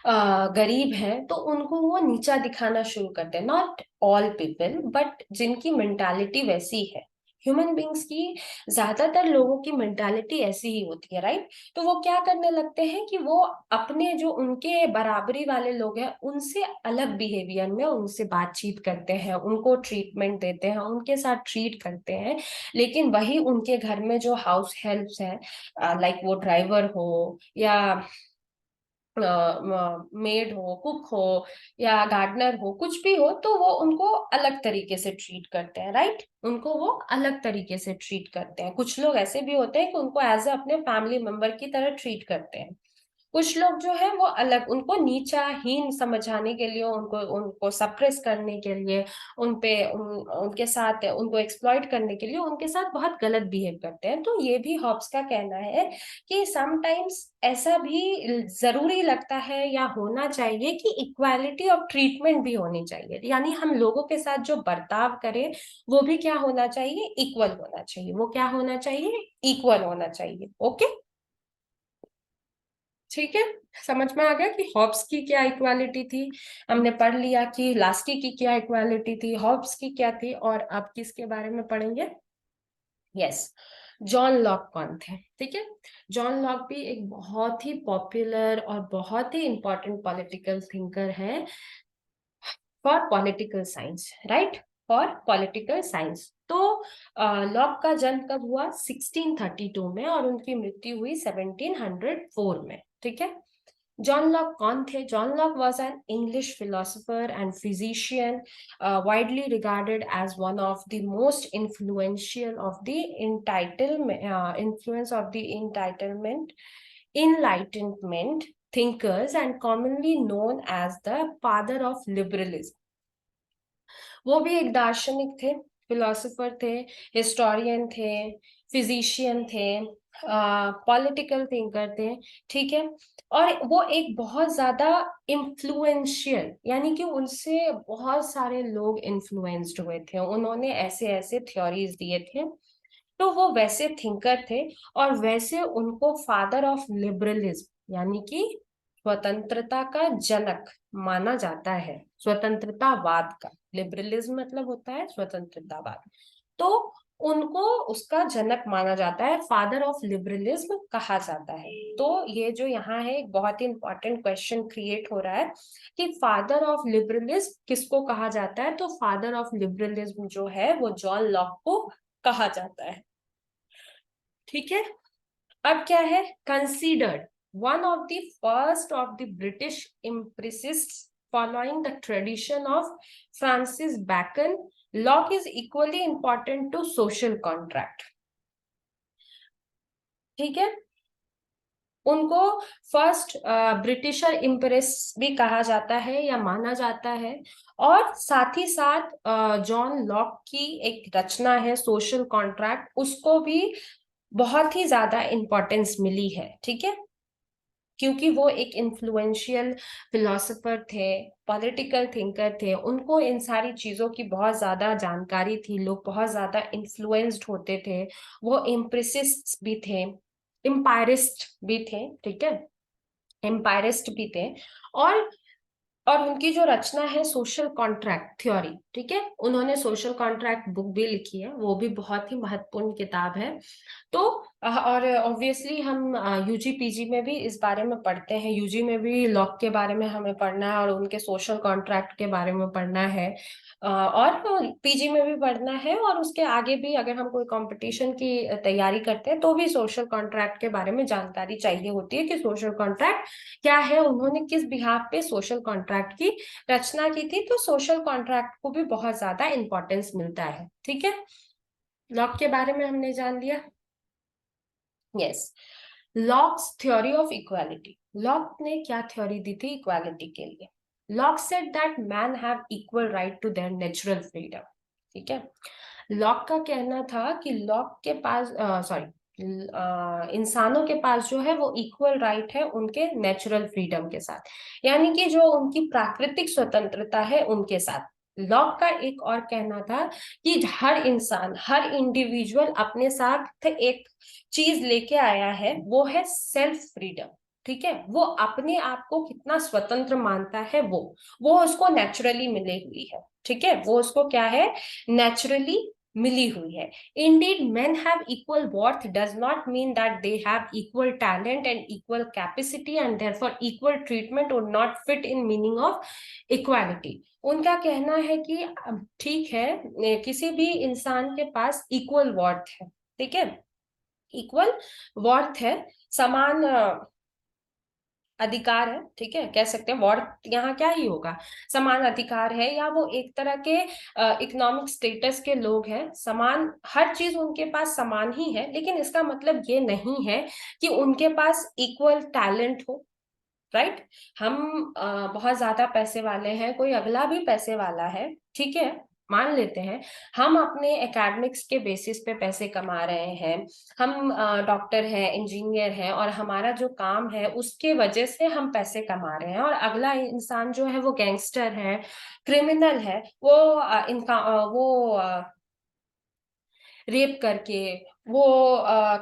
गरीब हैं तो उनको वो नीचा दिखाना शुरू करते हैं। नॉट ऑल पीपल, बट जिनकी मेंटालिटी वैसी है, ह्यूमन बींग्स की ज्यादातर लोगों की मेंटालिटी ऐसी ही होती है, राइट। तो वो क्या करने लगते हैं कि वो अपने जो उनके बराबरी वाले लोग हैं उनसे अलग बिहेवियर में उनसे बातचीत करते हैं, उनको ट्रीटमेंट देते हैं, उनके साथ ट्रीट करते हैं। लेकिन वही उनके घर में जो हाउस हेल्प्स हैं, लाइक वो ड्राइवर हो या मेड हो, कुक हो या गार्डनर हो, कुछ भी हो, तो वो उनको अलग तरीके से ट्रीट करते हैं, राइट। उनको वो अलग तरीके से ट्रीट करते हैं। कुछ लोग ऐसे भी होते हैं कि उनको एज ए अपने फैमिली मेंबर की तरह ट्रीट करते हैं। कुछ लोग जो है वो अलग, उनको नीचा हीन समझाने के लिए, उनको उनको सप्रेस करने के लिए, उनके साथ उनको एक्सप्लॉइट करने के लिए उनके साथ बहुत गलत बिहेव करते हैं। तो ये भी हॉब्स का कहना है कि समटाइम्स ऐसा भी जरूरी लगता है या होना चाहिए कि इक्वालिटी ऑफ ट्रीटमेंट भी होनी चाहिए, यानी हम लोगों के साथ जो बर्ताव करें वो भी क्या होना चाहिए, इक्वल होना चाहिए। वो क्या होना चाहिए, इक्वल होना चाहिए। ओके, ठीक है। समझ में आ गया कि हॉब्स की क्या इक्वालिटी थी। हमने पढ़ लिया कि लास्की की क्या इक्वालिटी थी, हॉब्स की क्या थी, और अब किसके बारे में पढ़ेंगे। यस, जॉन लॉक कौन थे। ठीक है। जॉन लॉक भी एक बहुत ही पॉपुलर और बहुत ही इंपॉर्टेंट पॉलिटिकल थिंकर है for political science, right, for political science. तो लॉक का जन्म कब हुआ, 1632 में, और उनकी मृत्यु हुई 1704 में। ठीक है। जॉन लॉक कौन थे? John Locke was an English philosopher and physician, widely regarded as one of the most influential of the enlightenment thinkers, and commonly known as the father of liberalism। वो भी एक दार्शनिक थे, फिलोसोफर थे, historian थे, physician थे, political thinker थे। ठीक है। और वो एक बहुत ज्यादा इन्फ्लुएंशियल, यानी कि उनसे बहुत सारे लोग इन्फ्लुएंस्ड हुए थे, उन्होंने ऐसे ऐसे थ्योरीज दिए थे। तो वो वैसे थिंकर थे, और वैसे उनको फादर ऑफ लिबरलिज्म, यानी कि स्वतंत्रता का जनक माना जाता है, स्वतंत्रतावाद का। लिबरलिज्म मतलब होता है स्वतंत्रतावाद। तो उनको उसका जनक माना जाता है, फादर ऑफ लिबरलिज्म कहा जाता है। तो ये जो यहाँ है एक बहुत ही इंपॉर्टेंट क्वेश्चन क्रिएट हो रहा है कि फादर ऑफ लिबरलिज्म किसको कहा जाता है। तो फादर ऑफ लिबरलिज्म जो है वो जॉन लॉक को कहा जाता है। ठीक है। अब क्या है, considered one of the first of the British empiricists following the tradition of Francis Bacon, Locke is equally important to social contract. ठीक है। उनको फर्स्ट ब्रिटिशर इम्प्रेस भी कहा जाता है या माना जाता है। और साथ ही साथ जॉन लॉक की एक रचना है सोशल कॉन्ट्रैक्ट, उसको भी बहुत ही ज्यादा इंपॉर्टेंस मिली है, ठीक है, क्योंकि वो एक इन्फ्लुएंशियल फिलोसोफर थे, पॉलिटिकल थिंकर थे, उनको इन सारी चीजों की बहुत ज्यादा जानकारी थी, लोग बहुत ज्यादा इन्फ्लुएंस्ड होते थे, वो इम्प्रेसिस्ट भी थे, एम्पायरिस्ट भी थे, ठीक है, एम्पायरिस्ट भी थे। और उनकी जो रचना है सोशल कॉन्ट्रैक्ट थ्योरी, ठीक है, उन्होंने सोशल कॉन्ट्रैक्ट बुक भी लिखी है, वो भी बहुत ही महत्वपूर्ण किताब है। तो और ऑब्वियसली हम यूजी पीजी में भी इस बारे में पढ़ते हैं, यूजी में भी लॉक के बारे में हमें पढ़ना है और उनके सोशल कॉन्ट्रैक्ट के बारे में पढ़ना है, और पीजी में भी पढ़ना है, और उसके आगे भी अगर हम कोई कंपटीशन की तैयारी करते हैं तो भी सोशल कॉन्ट्रैक्ट के बारे में जानकारी चाहिए होती है कि सोशल कॉन्ट्रैक्ट क्या है, उन्होंने किस बिहाफ पे सोशल कॉन्ट्रैक्ट की रचना की थी। तो सोशल कॉन्ट्रैक्ट को भी बहुत ज्यादा इंपॉर्टेंस मिलता है, ठीक है। लॉक के बारे में हमने जान लिया। Yes, Locke's theory of equality. Locke ने क्या थ्योरी दी थी इक्वालिटी के लिए? Locke said that man have equal right to their natural freedom, ठीक है। लॉक का कहना था कि लॉक के पास सॉरी इंसानों के पास जो है वो इक्वल राइट है उनके नेचुरल फ्रीडम के साथ, यानी कि जो उनकी प्राकृतिक स्वतंत्रता है उनके साथ। लॉक का एक और कहना था कि हर इंसान, हर इंडिविजुअल अपने साथ एक चीज लेके आया है, वो है सेल्फ फ्रीडम, ठीक है। वो अपने आप को कितना स्वतंत्र मानता है, वो उसको नेचुरली मिली हुई है, ठीक है, वो उसको क्या है, नेचुरली मिली हुई है। Indeed, men have equal worth does not mean that they have equal talent and equal capacity and therefore equal treatment would not fit in meaning of equality. उनका कहना है कि ठीक है, किसी भी इंसान के पास इक्वल वर्थ है, ठीक है, इक्वल वर्थ है, समान अधिकार है, ठीक है, कह सकते हैं वर्थ यहाँ क्या ही होगा, समान अधिकार है, या वो एक तरह के इकोनॉमिक स्टेटस के लोग हैं, समान हर चीज उनके पास समान ही है, लेकिन इसका मतलब ये नहीं है कि उनके पास इक्वल टैलेंट हो, राइट। हम बहुत ज्यादा पैसे वाले हैं, कोई अगला भी पैसे वाला है, ठीक है, मान लेते हैं, हम अपने एकेडमिक्स के बेसिस पे पैसे कमा रहे हैं, हम डॉक्टर हैं, इंजीनियर हैं, और हमारा जो काम है उसके वजह से हम पैसे कमा रहे हैं, और अगला इंसान जो है वो गैंगस्टर है, क्रिमिनल है, वो इनका वो रेप करके, वो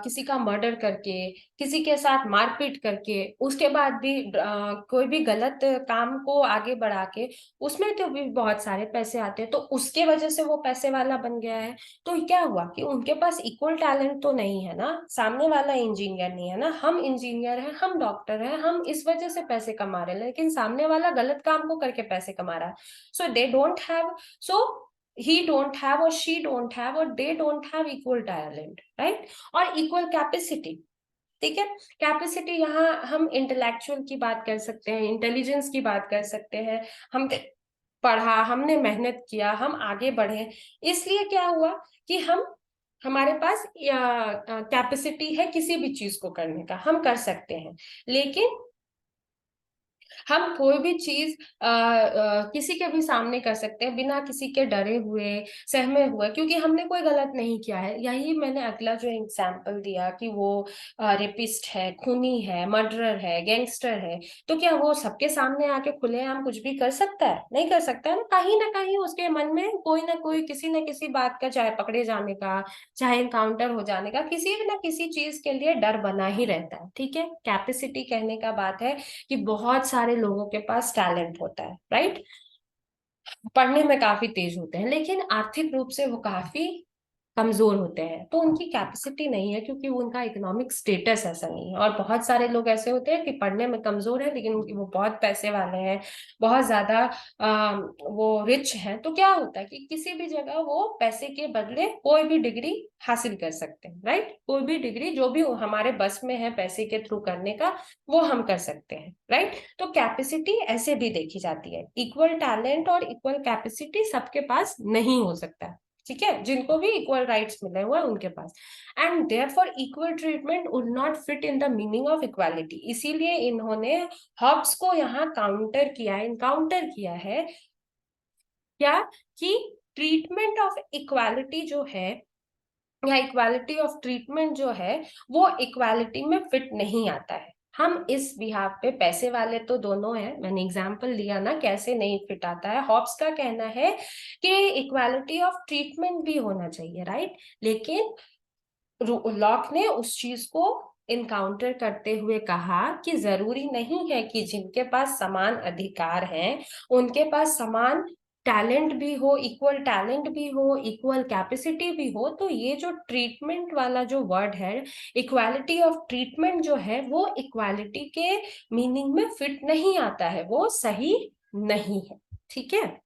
किसी का मर्डर करके, किसी के साथ मारपीट करके, उसके बाद भी कोई भी गलत काम को आगे बढ़ा के, उसमें तो भी बहुत सारे पैसे आते हैं, तो उसके वजह से वो पैसे वाला बन गया है। तो क्या हुआ कि उनके पास इक्वल टैलेंट तो नहीं है ना, सामने वाला इंजीनियर नहीं है ना, हम इंजीनियर हैं, हम डॉक्टर हैं, हम इस वजह से पैसे कमा रहे हैं, लेकिन सामने वाला गलत काम को करके पैसे कमा रहा है। So they don't have, so he don't have or she don't have or they don't have equal talent, right, और equal capacity, ठीक है। कैपेसिटी यहाँ हम इंटेलेक्चुअल की बात कर सकते हैं, इंटेलिजेंस की बात कर सकते हैं, हम पढ़ा, हमने मेहनत किया, हम आगे बढ़े, इसलिए क्या हुआ कि हमारे पास कैपेसिटी है किसी भी चीज को करने का, हम कर सकते हैं, लेकिन हम कोई भी चीज किसी के भी सामने कर सकते हैं बिना किसी के डरे हुए, सहमे हुए, क्योंकि हमने कोई गलत नहीं किया है। यही मैंने अगला जो एग्जाम्पल दिया कि वो रेपिस्ट है, खूनी है, मर्डरर है, गैंगस्टर है, तो क्या वो सबके सामने आके खुलेआम कुछ भी कर सकता है? नहीं कर सकता है ना कहीं उसके मन में कोई ना कोई किसी न किसी बात का, चाहे पकड़े जाने का, चाहे इनकाउंटर हो जाने का, किसी न किसी चीज के लिए डर बना ही रहता है, ठीक है। कैपेसिटी कहने का बात है कि बहुत सारे लोगों के पास टैलेंट होता है, राइट, पढ़ने में काफी तेज होते हैं, लेकिन आर्थिक रूप से वो काफी कमजोर होते हैं, तो उनकी कैपेसिटी नहीं है, क्योंकि उनका इकोनॉमिक स्टेटस ऐसा नहीं है। और बहुत सारे लोग ऐसे होते हैं कि पढ़ने में कमजोर है, लेकिन वो बहुत पैसे वाले हैं, बहुत ज्यादा वो रिच हैं, तो क्या होता है कि किसी भी जगह वो पैसे के बदले कोई भी डिग्री हासिल कर सकते हैं, राइट, कोई भी डिग्री जो भी हमारे बस में है पैसे के थ्रू करने का, वो हम कर सकते हैं, राइट। तो कैपेसिटी ऐसे भी देखी जाती है, इक्वल टैलेंट और इक्वल कैपेसिटी सबके पास नहीं हो सकता है, ठीक है, जिनको भी इक्वल राइट्स मिले हुए हैं उनके पास, and therefore equal treatment would not fit in the meaning of equality. इसीलिए इन्होंने हॉब्स को यहाँ काउंटर किया है, इनकाउंटर किया है, क्या कि ट्रीटमेंट ऑफ इक्वालिटी जो है या इक्वालिटी ऑफ ट्रीटमेंट जो है वो इक्वालिटी में फिट नहीं आता है। हम इस बिहाफ पे, पैसे वाले तो दोनों हैं, मैंने एग्जांपल दिया ना कैसे नहीं फिट आता है। हॉब्स का कहना है कि इक्वालिटी ऑफ ट्रीटमेंट भी होना चाहिए, राइट, लेकिन लॉक ने उस चीज को इनकाउंटर करते हुए कहा कि जरूरी नहीं है कि जिनके पास समान अधिकार हैं उनके पास समान टैलेंट भी हो, इक्वल टैलेंट भी हो, इक्वल कैपेसिटी भी हो। तो ये जो ट्रीटमेंट वाला जो वर्ड है, इक्वालिटी ऑफ ट्रीटमेंट जो है, वो इक्वालिटी के मीनिंग में फिट नहीं आता है, वो सही नहीं है। ठीक है,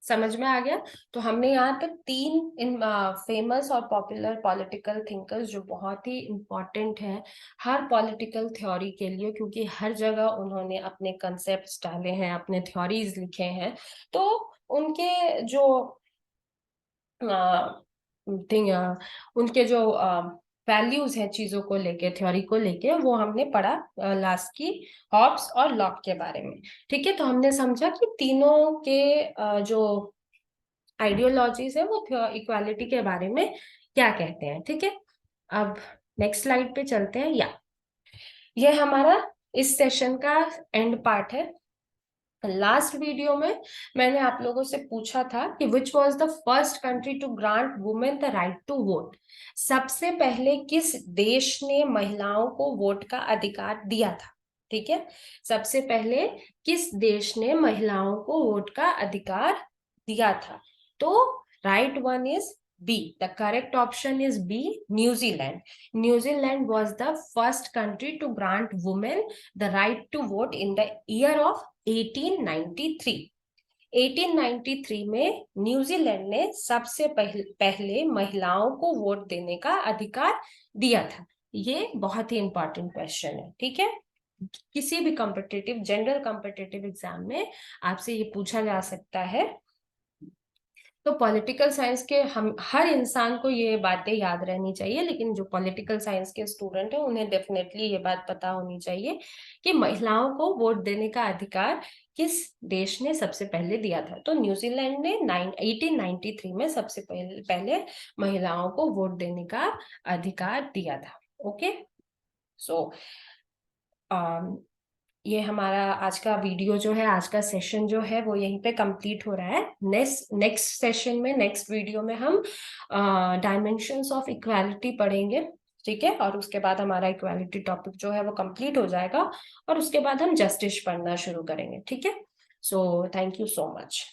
समझ में आ गया। तो हमने यहाँ तक तीन फेमस और पॉपुलर पॉलिटिकल थिंकर्स जो बहुत ही इंपॉर्टेंट हैं हर पॉलिटिकल थ्योरी के लिए, क्योंकि हर जगह उन्होंने अपने कंसेप्ट्स डाले हैं, अपने थ्योरीज लिखे हैं। तो उनके जो उनके जो वैल्यूज हैं चीजों को लेके, थ्योरी को लेके, वो हमने पढ़ा लास्की, हॉब्स और लॉक के बारे में। ठीक है, तो हमने समझा कि तीनों के जो आइडियोलॉजीज है वो इक्वालिटी के बारे में क्या कहते हैं। ठीक है, अब नेक्स्ट स्लाइड पे चलते हैं। ये हमारा इस सेशन का एंड पार्ट है। लास्ट वीडियो में मैंने आप लोगों से पूछा था कि which was the first country to grant women the right to vote. सबसे पहले किस देश ने महिलाओं को वोट का अधिकार दिया था? ठीक है, सबसे पहले किस देश ने महिलाओं को वोट का अधिकार दिया था? तो right one is B, the correct option is B, New Zealand. New Zealand was the first country to grant women the right to vote in the year of 1893। 1893 में न्यूजीलैंड ने सबसे पहले महिलाओं को वोट देने का अधिकार दिया था। ये बहुत ही इंपॉर्टेंट क्वेश्चन है। ठीक है, किसी भी कॉम्पिटिटिव, जनरल कॉम्पिटिटिव एग्जाम में आपसे ये पूछा जा सकता है। तो पॉलिटिकल साइंस के हम हर इंसान को ये बातें याद रहनी चाहिए, लेकिन जो पॉलिटिकल साइंस के स्टूडेंट हैं उन्हें डेफिनेटली ये बात पता होनी चाहिए कि महिलाओं को वोट देने का अधिकार किस देश ने सबसे पहले दिया था। तो न्यूजीलैंड ने 1893 में सबसे पहले महिलाओं को वोट देने का अधिकार दिया था। ओके, सो ये हमारा आज का वीडियो जो है, आज का सेशन जो है वो यहीं पे कंप्लीट हो रहा है। नेक्स्ट सेशन में, नेक्स्ट वीडियो में हम डायमेंशंस ऑफ इक्वालिटी पढ़ेंगे। ठीक है, और उसके बाद हमारा इक्वालिटी टॉपिक जो है वो कंप्लीट हो जाएगा और उसके बाद हम जस्टिस पढ़ना शुरू करेंगे। ठीक है, so thank you so much.